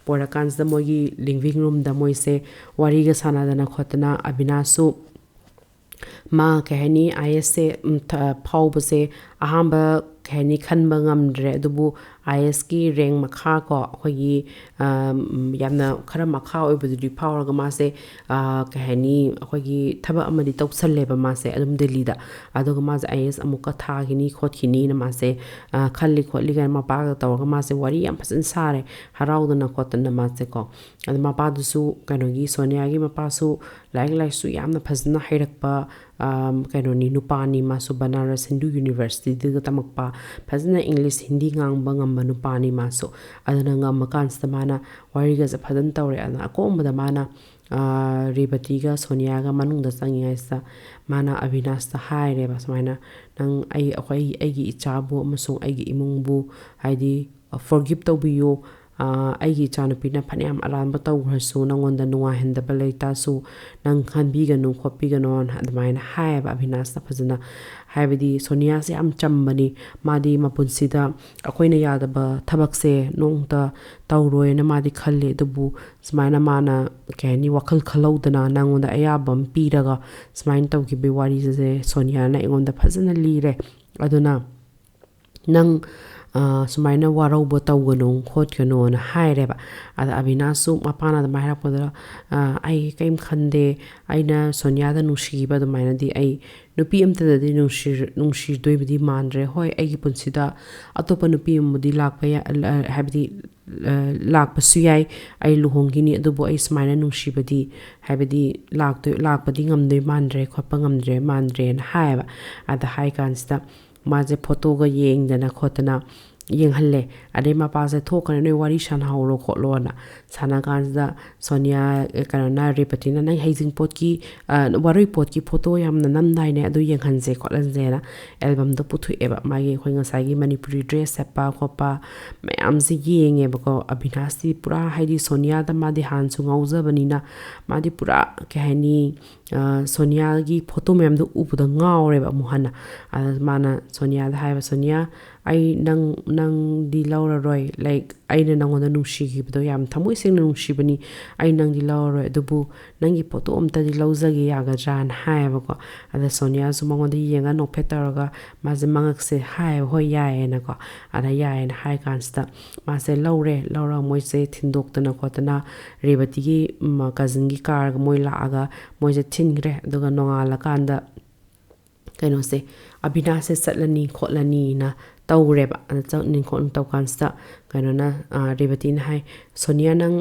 ꯄꯣꯔꯀꯥꯟꯁꯤꯗ ꯃꯣꯏꯒꯤ ꯂꯤꯕꯤꯡ ꯔꯨꯝꯗ ꯃꯣꯏꯁꯦ ꯋꯥꯔꯤꯒ ꯁꯥꯟꯅꯗꯅ ꯈꯣꯠꯇꯅ ꯑꯕꯤꯅꯥꯁꯁꯨ ꯃꯥ ꯀꯩ ꯍꯥꯏꯅꯤ ꯑꯥꯏ ꯑꯦꯁꯁꯦ ꯐꯥꯎꯕꯁꯦ ꯑꯍꯥꯟꯕ ꯀꯩ ꯍꯥꯏꯅꯤ ꯈꯟꯕ ꯉꯝꯗ꯭ꯔꯦ ꯑꯗꯨꯕꯨ ꯑꯥꯏ ꯑꯦꯁꯀꯤ ꯔꯦꯡ ꯃꯈꯥ ꯀꯣ ꯑꯩꯈꯣꯏꯒꯤ ꯌꯥꯝꯅ ꯈꯔ ꯃꯈꯥ ꯑꯣꯏꯕꯗꯨꯗꯤ ꯐꯥꯎꯔꯒ ꯃꯥꯁꯦ ꯀꯩ ꯍꯥꯏꯅꯤ ꯑꯩꯈꯣꯏꯒꯤ ꯊꯕꯛ ꯑꯃꯗꯤ ꯇꯧꯁꯜꯂꯦꯕ ꯃꯥꯁꯦ ꯑꯗꯨꯝ ꯗꯦꯜꯂꯤꯗ ꯑꯗꯨꯒ ꯃꯥꯁꯦ ꯑꯥꯏ ꯑꯦꯁ ꯑꯃꯨꯛꯀ ꯊꯥꯈꯤꯅꯤ ꯈꯣꯠꯈꯤꯅꯤꯅ ꯃꯥꯁꯦ ꯈꯜꯂꯤ ꯈꯣꯠꯂꯤ ꯀꯥꯏꯅ ꯃꯄꯥꯒ ꯇꯧꯔꯒ ꯃꯥꯁꯦ ꯋꯥꯔꯤ ꯌꯥꯝ ꯐꯖꯅ ꯁꯥꯔꯦ ꯍꯔꯥꯎꯗꯅ ꯈꯣꯠꯇꯅ ꯃꯥꯁꯦ ꯀꯣ ꯑꯗ ꯃꯄꯥꯗꯨꯁꯨ ꯀꯩꯅꯣꯒꯤ ꯁꯣꯅꯤꯌꯥꯒꯤ ꯃꯄꯥꯁꯨ ꯂꯥꯏꯔꯤꯛ ꯂꯥꯏꯁꯨ ꯌꯥꯝꯅ ꯐꯖꯅ ꯍꯩꯔꯛꯄ ꯀꯩꯅꯣꯅꯤ ꯅꯨꯄꯥꯅꯤ ꯃꯥꯁꯨ ꯕꯅꯥꯔꯁ ꯍꯤꯟꯗꯨ ꯌꯨꯅꯤꯚꯔꯁꯤꯇꯤꯗꯒ ꯇꯝꯃꯛꯄ ꯐꯖꯅ ꯏꯪꯂꯤꯁ ꯍꯤꯟꯗꯤ ꯉꯥꯡꯕ ꯉꯝꯕ ꯅꯨꯄꯥꯅꯤ ꯃꯥꯁꯨ ꯑꯗꯨꯅ ꯉꯝꯃꯀꯥꯟꯁꯤꯗ ꯃꯥꯅ ꯋꯥꯔꯤꯒꯁꯦꯐꯖꯅ ꯇꯧꯔꯦ ꯑꯗꯨꯅ ꯑꯀꯣꯟꯕꯗ ꯃꯥꯅ ꯔꯦꯕꯇꯤꯒ ꯁꯣꯅꯤꯌꯥꯒ ꯃꯅꯨꯡꯗ ꯆꯪꯉꯤꯉꯩꯁꯤꯗ ꯃꯥꯅ ꯑꯕꯤꯅꯥꯁꯇ ꯍꯥꯏꯔꯦꯕ ꯁꯨꯃꯥꯏꯅ ꯅꯪ ꯑꯩꯒꯤ ꯏꯆꯥꯕꯨ ꯑꯃꯁꯨꯡ ꯑꯩꯒꯤ ꯏꯃꯨꯡꯕꯨ ꯍꯥꯏꯗꯤ ꯐꯣꯔꯒꯤꯞ ꯇꯧꯕꯤꯌꯨ ꯑꯩꯒꯤ ꯏꯆꯥꯅꯨꯄꯤꯅ ꯐꯅꯌꯥꯝ ꯑꯔꯥꯟꯕ ꯇꯧꯈ꯭ꯔꯁꯨ ꯅꯪꯉꯣꯟꯗ ꯅꯨꯡꯉꯥꯏꯍꯟꯗꯕ ꯂꯩꯇꯥꯁꯨ ꯅꯪ ꯈꯟꯕꯤꯒꯅꯨ ꯈꯣꯠꯄꯤꯒꯅꯨ ꯑꯗꯨꯃꯥꯏꯅ ꯍꯥꯏꯌꯦꯕ ꯑꯕꯤꯅꯥꯁꯅ ꯐꯖꯅ ꯍꯥꯏꯕꯗꯤ ꯁꯣꯅꯤꯌꯥꯁꯦ ꯌꯥꯝ ꯆꯝꯕꯅꯤ ꯃꯥꯗꯤ ꯃꯄꯨꯟꯁꯤꯗ ꯑꯩꯈꯣꯏꯅ ꯌꯥꯗꯕ ꯊꯕꯛꯁꯦ ꯅꯣꯡꯇ ꯇꯧꯔꯣꯏꯅ ꯃꯥꯗꯤ ꯈꯜꯂꯤ ꯑꯗꯨꯕꯨ ꯁꯨꯃꯥꯏꯅ ꯃꯥꯅ ꯀꯩ ꯍꯥꯏꯅꯤ ꯋꯥꯈꯜ ꯈꯜꯍꯧꯗꯅ ꯅꯪꯉꯣꯟꯗ ꯑꯌꯥꯕ ꯑꯃ ꯄꯤꯔꯒ ꯁꯨꯃꯥꯏꯅ ꯇꯧꯈꯤꯕꯒꯤ ꯋꯥꯔꯤꯁꯦ ꯁꯣꯅꯤꯌꯥꯅ ꯑꯩꯉꯣꯟꯗ ꯐꯖꯅ ꯂꯤꯔꯦ aduna nang sumaina warauba tawgano khotkano na haireba ada abinasu mapana da mahra podra ai kaim khande aina sonia da nungsiba da maina di ai nupi amta da di nungsi doibdi mandre hoi ai gi punsida atopa nupi mudi lakpa ya habdi lakpa suyai ai luhongini adubo ai sumaina nungsibadi habdi lakpadi ngamdoi mandre khotpa ngamdre mandre na haiba ada hai kansda maze photo ga yeng dana khotana yeng halle ade ma pa se thokane noi wari shan hawlo kholo na sana ganza sonia kana repatina nang hazing pot ki waroi pot ki photo yam na nam dai ne adu yeng hanse kholan zena album do puthu eba magi khoinga sagi manipuri dress sepa khopa mayam se yeng eba ko abhinasi pura haidi sonia da ma di han su ngauza banina ma di pura ke hani sonia gi photo mayam do upuda ngaure ba muhana mana sonia da haiba sonia ai nang di laura roi like ai na nangona nungshi gi bdo yam thamoi sing nungshi bani ai nang di laura roi dubu nangi photo omta di lauza gi yaga jan haiba ko ada sonia su mangonda yenga no petaraga maze mangak se hai hoi yae na ko ada yae na hai kansta mase laura moi se thindok tana ko tana rebati gi cousin gi kar moi la aga moi se thingre duga nongala kanda kaino se abina se satlani khotlani na tawreba nin khon taw kansta kaino na rebati na hai sonia nang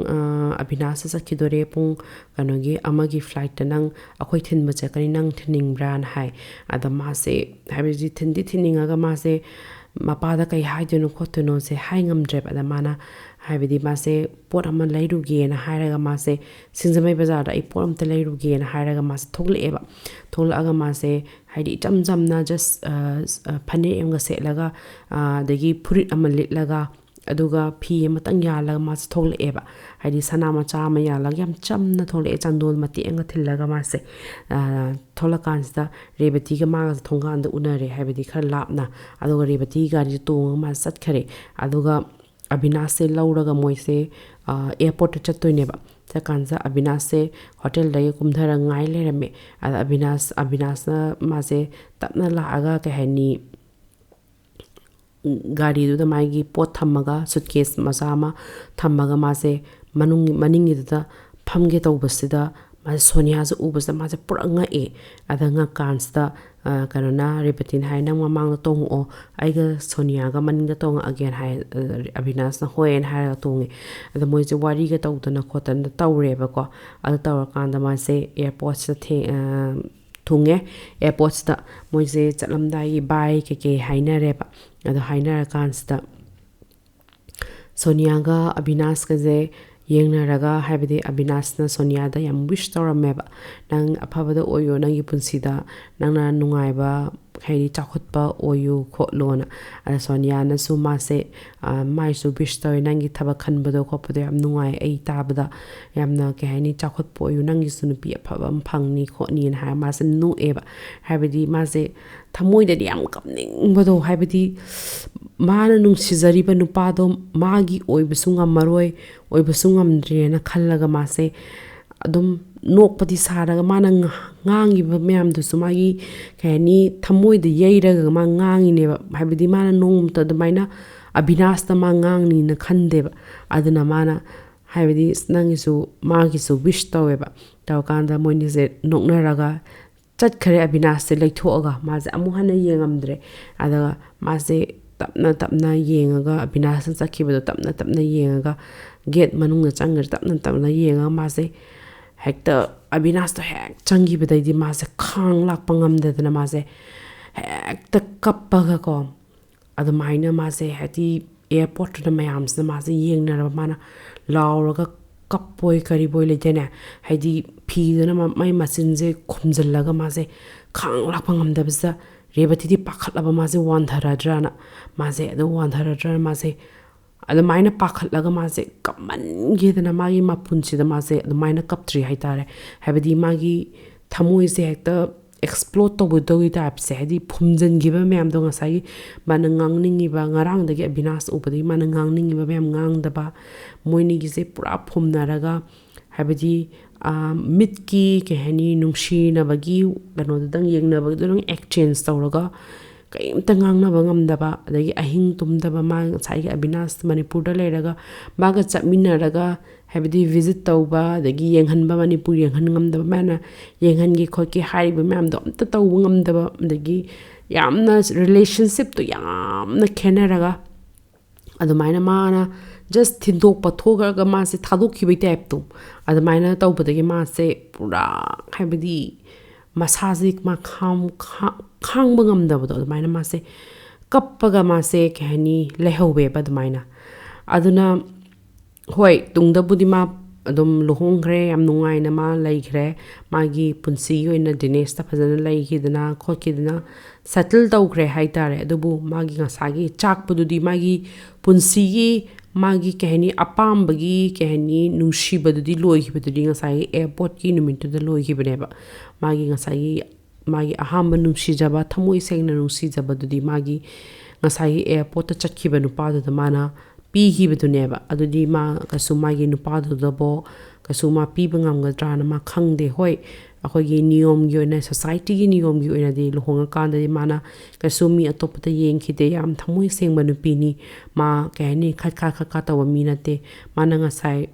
abina se sakhidore pung kaino gi amagi flight nang akhoi thin ma chakani nang thining bran hai adama se habi thininga ga ma se mapada kai haideno khotono se haingam drep adamana haibidi ma se pot ama leiruge na hairaga ma se singjamai bazar da I pot am te leiruge na hairaga ma se thogleba tholaga ma se haidi jam na just phane em ga se laga dagi phurit ama litlaga aduga phi amatang yalaga ma se thogleba haidi sana ma cha ma yalaga yam chamna thole chandol mati enga thillaga ma se tholakansta rebati ga ma thongan da unare haibidi khar lapna aduga rebati ga ri tong ma sat khare aduga abinase lauraga moise airport chattoineba takanza abinase hotel da kumthara ngai lerame ada abinas na mase tapna laaga ke hani gari du da maigi pot thamaga suitcase masama thamaga mase maningi da phamge tawbasida ma sonia zu ubasa ma pura nga ada nga kansta kanona repetin hai nang mamang tong o aiga sonia ga maninga tong again hai abinas na hoen hai tong ada moi je wari ga tawdana khotana tawreba ko ada tawra kanda ma se airport sa the thunge airport sta moi je chatlamdai bai ke haina reba ada haina kansta sonia ga abinas ga je yengnaraga haibidi abinasna sonia da yam wish tawrameba nang aphabada oyo nangi punsida nangna nungaiba haidi chakhotpa oyo kholona ada sonia na su ma se mai su wish tawi nangi thaba khanbado khopado yam nungai ei tabada yamna ke haini chakhotpa oyo nangi sunu pi aphabam phangni khoni na ha ma se nu eba haibidi ma se thamoi da yam kapning bodo haibidi mana nungsizari ba nupado magi oibsunga maroi oibsunga mdrena khallaga mase adum nokpati saraga mana ngangi ba myam du sumagi kani thamoi de yeiraga ma ngangi ne habidi mana nomta de maina abinas ta ma ngangni na khande ba aduna mana habidi nangi su magi su wish taweba tawkanda moini se noknaraga chat khare abinas se leithoga ma se amu hana yengamdre ada ma se tapna yengaga abinas sakhibedo tapna yengaga gate manungna changar tapna yenga ma se hekta abinas to hek changi bedai di ma se khang lak pangam de na ma se hekta kappaga ko adu maina ma se hati airport na mayams na ma se yengna mana lauraga kappoi kari boy le jena haidi phi na mai masin je khumjallaga ma se khang lak pangam de bza rebati di pakhatlaba ma se wan dharadrana ma se adu wan dharadrana ma se adu maina pakhatlaga ma se kaman ge dana magi ma punchi da ma se adu maina kaptri haitare habadi magi thamoi se hekta explode to with the type se hadi phumjan gi ba mem dong sai man ngangningi ba ngarang da ge binas upadi man ngangningi ba mem ngang da ba moini gi se pura phumna raga habadi mitki ke hani nungshi na bagi gano dang yeng na bagi dang exchange tawraga ꯀꯩꯝꯇ ꯉꯥꯡꯅꯕ ꯉꯝꯗꯕ ꯑꯗꯒꯤ ꯑꯍꯤꯡ ꯇꯨꯝꯗꯕ ꯃꯥ ꯉꯁꯥꯏꯒꯤ ꯑꯕꯤꯅꯥꯁ ꯃꯅꯤꯄꯨꯔꯗ ꯂꯩꯔꯒ ꯃꯥꯒ ꯆꯠꯃꯤꯟꯅꯔꯒ ꯍꯥꯏꯕꯗꯤ ꯚꯤꯖꯤꯠ ꯇꯧꯕ ꯑꯗꯒꯤ ꯌꯦꯡꯍꯟꯕ ꯃꯅꯤꯄꯨꯔ ꯌꯦꯡꯍꯟ ꯉꯝꯗꯕ ꯃꯥꯅ ꯌꯦꯡꯍꯟꯒꯦ ꯈꯣꯠꯀꯦ ꯍꯥꯏꯔꯤꯕ ꯃꯌꯥꯝꯗꯣ ꯑꯝꯇ ꯇꯧꯕ ꯉꯝꯗꯕ ꯑꯗꯒꯤ ꯌꯥꯝꯅ ꯔꯤꯂꯦꯁꯟꯁꯤꯞꯇꯣ ꯌꯥꯝꯅ ꯈꯦꯠꯅꯔꯒ ꯑꯗꯨꯃꯥꯏꯅ ꯃꯥꯅ ꯖꯁ ꯊꯤꯟꯗꯣꯛꯄ ꯊꯣꯛꯈ꯭ꯔꯒ ꯃꯥꯁꯦ ꯊꯥꯗꯣꯛꯈꯤꯕꯩ ꯇꯥꯏꯞꯇꯣ ꯑꯗꯨꯃꯥꯏꯅ ꯇꯧꯕꯗꯒꯤ ꯃꯥꯁꯦ ꯄꯨꯔꯥ ꯍꯥꯏꯕꯗꯤ ꯃꯁꯥꯁꯦ ꯃꯥ ꯈꯥꯡꯕ ꯉꯝꯗꯕꯗꯣ ꯑꯗꯨꯃꯥꯏꯅ ꯃꯥꯁꯦ ꯀꯞꯄꯒ ꯃꯥꯁꯦ ꯀꯩ ꯍꯥꯏꯅꯤ ꯂꯩꯍꯧꯋꯦꯕ ꯑꯗꯨꯃꯥꯏꯅ ꯑꯗꯨꯅ ꯍꯣꯏ ꯇꯨꯡꯗꯕꯨꯗꯤ ꯃꯥ ꯑꯗꯨꯝ ꯂꯨꯍꯣꯡꯈ꯭ꯔꯦ ꯌꯥꯝ ꯅꯨꯡꯉꯥꯏꯅ ꯃꯥ ꯂꯩꯈ꯭ꯔꯦ ꯃꯥꯒꯤ ꯄꯨꯟꯁꯤꯒꯤ ꯑꯣꯏꯅ ꯗꯤꯅꯦꯁꯇ ꯐꯖꯅ ꯂꯩꯈꯤꯗꯅ ꯈꯣꯠꯈꯤꯗꯅ ꯁꯦꯇꯜ ꯇꯧꯈ꯭ꯔꯦ ꯍꯥꯏꯇꯥꯔꯦ ꯑꯗꯨꯕꯨ ꯃꯥꯒꯤ ꯉꯁꯥꯏꯒꯤ ꯆꯥꯛꯄꯗꯨꯗꯤ ꯃꯥꯒꯤ ꯄꯨꯟꯁꯤꯒꯤ ꯃꯥꯒꯤ ꯀꯩ ꯍꯥꯏꯅꯤ ꯑꯄꯥꯝꯕꯒꯤ ꯀꯩ ꯍꯥꯏꯅꯤ ꯅꯨꯡꯁꯤꯕꯗꯨꯗꯤ ꯂꯣꯏꯈꯤꯕꯗꯨꯗꯤ ꯉꯁꯥꯏꯒꯤ ꯑꯦꯌꯥꯔꯄꯣꯔꯠꯀꯤ ꯅꯨꯃꯤꯠꯇꯨꯗ ꯂꯣꯏꯈꯤꯕꯅꯦꯕ ꯃꯥꯒꯤ ꯉꯁꯥꯏꯒꯤ ꯃꯥꯒꯤ ꯑꯍꯥꯟꯕ ꯅꯨꯡꯁꯤꯖꯕ ꯊꯃꯣꯏ ꯁꯦꯡꯅ ꯅꯨꯡꯁꯤꯖꯕꯗꯨꯗꯤ ꯃꯥꯒꯤ ꯉꯁꯥꯏꯒꯤ ꯑꯦꯌꯥꯔꯄꯣꯔꯠꯇ ꯆꯠꯈꯤꯕ ꯅꯨꯄꯥꯗꯨꯗ ꯃꯥꯅ ꯄꯤꯈꯤꯕꯗꯨꯅꯦꯕ ꯑꯗꯨꯗꯤ ꯃꯥ ꯀꯩꯁꯨ ꯃꯥꯒꯤ ꯅꯨꯄꯥꯗꯨꯗꯕꯣ ꯀꯩꯁꯨ ꯃꯥ ꯄꯤꯕ ꯉꯝꯒꯗ꯭ꯔꯥꯅ ꯃꯥ ꯈꯪꯗꯦ ꯍꯣꯏ ꯑꯩꯈꯣꯏꯒꯤ ꯅꯤꯌꯣꯝꯒꯤ ꯑꯣꯏꯅ ꯁꯣꯁꯥꯏꯇꯤꯒꯤ ꯅꯤꯌꯣꯝꯒꯤ ꯑꯣꯏꯅꯗꯤ ꯂꯨꯍꯣꯡꯉꯀꯥꯟꯗꯗꯤ ꯃꯥꯅ ꯀꯩꯁꯨ ꯃꯤ ꯑꯇꯣꯞꯄꯗ ꯌꯦꯡꯈꯤꯗꯦ ꯌꯥꯝ ꯊꯃꯣꯏ ꯁꯦꯡꯕ ꯅꯨꯄꯤꯅꯤ ꯃꯥ ꯀꯩ ꯍꯥꯏꯅꯤ ꯈꯠꯈꯥ ꯇꯧꯕ ꯃꯤ ꯅꯠꯇꯦ ꯃꯥꯅ ꯉꯁꯥꯏ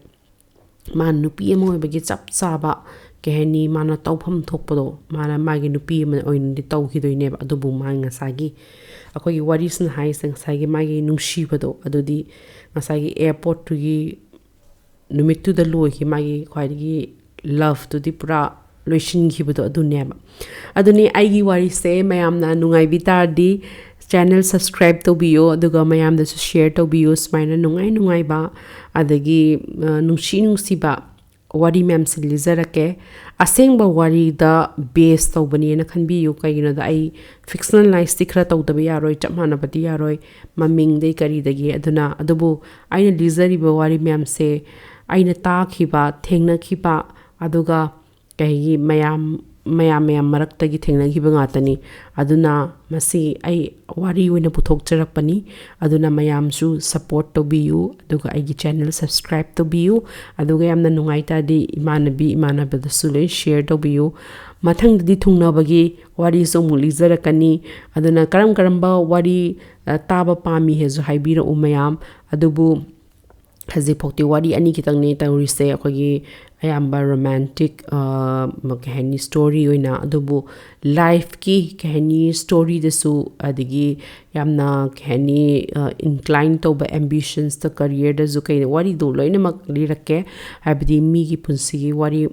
ꯃꯥ ꯅꯨꯄꯤ ꯑꯃ ꯑꯣꯏꯕꯒꯤ ꯆꯞ ꯆꯥꯕ ꯀꯩ ꯍꯥꯏꯅꯤ ꯃꯥꯅ ꯇꯧꯐꯝ ꯊꯣꯛꯄꯗꯣ ꯃꯥꯅ ꯃꯥꯒꯤ ꯅꯨꯄꯤ ꯑꯃ ꯑꯣꯏꯅꯗꯤ ꯇꯧꯈꯤꯗꯣꯏꯅꯦꯕ ꯑꯗꯨꯕꯨ ꯃꯥ ꯉꯁꯥꯏꯒꯤ ꯑꯩꯈꯣꯏꯒꯤ ꯋꯥꯔꯤꯁꯤꯅ ꯍꯥꯏꯔꯤꯁꯦ ꯉꯁꯥꯏꯒꯤ ꯃꯥꯒꯤ ꯅꯨꯡꯁꯤꯕꯗꯣ ꯑꯗꯨꯗꯤ ꯉꯁꯥꯏꯒꯤ ꯑꯦꯌꯥꯔꯄꯣꯔꯠꯇꯨꯒꯤ ꯅꯨꯃꯤꯠꯇꯨꯗ ꯂꯣꯏꯈꯤ ꯃꯥꯒꯤ ꯈ꯭ꯋꯥꯏꯗꯒꯤ ꯂꯚꯇꯨꯗꯤ ꯄꯨꯔꯥ ꯂꯣꯏꯁꯤꯟꯈꯤꯕꯗꯣ ꯑꯗꯨꯅꯦꯕ ꯑꯗꯨꯅꯤ ꯑꯩꯒꯤ ꯋꯥꯔꯤꯁꯦ ꯃꯌꯥꯝꯅ ꯅꯨꯡꯉꯥꯏꯕꯤ ꯇꯥꯔꯗꯤ ꯆꯦꯅꯦꯜ ꯁꯕꯁꯀ꯭ꯔꯥꯏꯕ ꯇꯧꯕꯤꯌꯣ ꯑꯗꯨꯒ ꯃꯌꯥꯝꯗꯁꯨ ꯁꯦꯌꯔ ꯇꯧꯕꯤꯌꯣ ꯁꯨꯃꯥꯏꯅ ꯅꯨꯡꯉꯥꯏꯕ ꯑꯗꯒꯤ ꯅꯨꯡꯁꯤꯕ ꯋꯥꯔꯤ ꯃꯌꯥꯝꯁꯦ ꯂꯤꯖꯔꯛꯀꯦ ꯑꯁꯦꯡꯕ ꯋꯥꯔꯤꯗ ꯕꯦꯁ ꯇꯧꯕꯅꯦꯅ ꯈꯟꯕꯤꯌꯨ ꯀꯩꯒꯤꯅꯣꯗ ꯑꯩ ꯐꯤꯛꯁꯅꯦꯂꯥꯏꯁꯇꯤ ꯈꯔ ꯇꯧꯗꯕ ꯌꯥꯔꯣꯏ ꯆꯞ ꯃꯥꯟꯅꯕꯗꯤ ꯌꯥꯔꯣꯏ ꯃꯃꯤꯡꯗꯩ ꯀꯔꯤꯗꯒꯤ ꯑꯗꯨꯕꯨ ꯑꯩꯅ ꯂꯤꯖꯔꯤꯕ ꯋꯥꯔꯤ ꯃꯌꯥꯝꯁꯦ ꯑꯩꯅ ꯇꯥꯈꯤꯕ ꯊꯦꯡꯅꯈꯤꯕ ꯑꯗꯨꯒ ꯀꯩꯒꯤ ꯃꯌꯥꯝ ꯃꯔꯛꯇꯒꯤ ꯊꯦꯡꯅꯈꯤꯕ ꯉꯥꯛꯇꯅꯤ ꯑꯗꯨꯅ ꯃꯁꯤ ꯑꯩ ꯋꯥꯔꯤ ꯑꯣꯏꯅ ꯄꯨꯊꯣꯛꯆꯔꯛꯄꯅꯤ ꯑꯗꯨꯅ ꯃꯌꯥꯝꯁꯨ ꯁꯞꯄꯣꯔꯠ ꯇꯧꯕꯤꯌꯨ ꯑꯗꯨꯒ ꯑꯩꯒꯤ ꯆꯦꯅꯦꯜ ꯁꯕꯁꯀ꯭ꯔꯥꯏꯕ ꯇꯧꯕꯤꯌꯨ ꯑꯗꯨꯒ ꯌꯥꯝꯅ ꯅꯨꯡꯉꯥꯏꯇꯥꯔꯗꯤ ꯏꯃꯥꯟꯅꯕꯗꯁꯨ ꯂꯣꯏ ꯁꯦꯌꯔ ꯇꯧꯕꯤꯌꯨ ꯃꯊꯪꯗꯗꯤ ꯊꯨꯡꯅꯕꯒꯤ ꯋꯥꯔꯤꯁꯨ ꯑꯃꯨꯛ ꯂꯤꯖꯔꯛꯀꯅꯤ ꯑꯗꯨꯅ ꯀꯔꯝꯕ ꯋꯥꯔꯤ ꯇꯥꯕ ꯄꯥꯝꯃꯤ ꯍꯥꯏꯁꯨ ꯍꯥꯏꯕꯤꯔꯛꯎ ꯃꯌꯥꯝ ꯑꯗꯨꯕꯨ ꯍꯧꯖꯤꯛꯐꯥꯎꯗꯤ ꯋꯥꯔꯤ ꯑꯅꯤ ꯈꯤꯇꯪꯅꯤ ꯇꯧꯔꯤꯁꯦ ꯑꯩꯈꯣꯏꯒꯤ ꯑꯌꯥꯝꯕ ꯔꯣꯃꯥꯟꯇꯤꯛ ꯀꯩ ꯍꯥꯏꯅꯤ ꯁ꯭ꯇꯣꯔꯤ ꯑꯣꯏꯅ ꯑꯗꯨꯕꯨ ꯂꯥꯏꯐꯀꯤ ꯀꯩ ꯍꯥꯏꯅꯤ ꯁ꯭ꯇꯣꯔꯤꯗꯁꯨ ꯑꯗꯒꯤ ꯌꯥꯝꯅ ꯀꯩ ꯍꯥꯏꯅꯤ ꯏꯟꯀ꯭ꯂꯥꯏꯟ ꯇꯧꯕ ꯑꯦꯝꯕꯤꯁꯟꯁꯇ ꯀꯔꯤꯌꯔꯗꯁꯨ ꯋꯥꯔꯤꯗꯣ ꯂꯣꯏꯅꯃꯛ ꯂꯤꯔꯛꯀꯦ ꯍꯥꯏꯕꯗꯤ ꯃꯤꯒꯤ ꯄꯨꯟꯁꯤꯒꯤ ꯋꯥꯔꯤ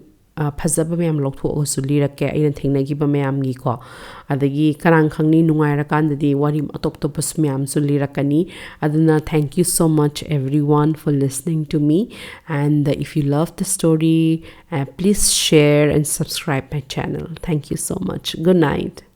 ꯐꯖꯕ ꯃꯌꯥꯝ ꯂꯧꯊꯣꯛꯑꯒꯁꯨ ꯂꯤꯔꯛꯀꯦ ꯑꯩꯅ ꯊꯦꯡꯅꯈꯤꯕ ꯃꯌꯥꯝꯒꯤꯀꯣ ꯑꯗꯒꯤ ꯀꯅꯥ ꯈꯪꯅꯤ ꯅꯨꯡꯉꯥꯏꯔꯀꯥꯟꯗꯗꯤ ꯋꯥꯔꯤ ꯑꯇꯣꯞꯄꯁꯨ ꯃꯌꯥꯝꯁꯨ ꯂꯤꯔꯛꯀꯅꯤ ꯑꯗꯨꯅ thank you so much everyone for listening to me and if you love the story please share and subscribe my channel. Thank you so much. Good night.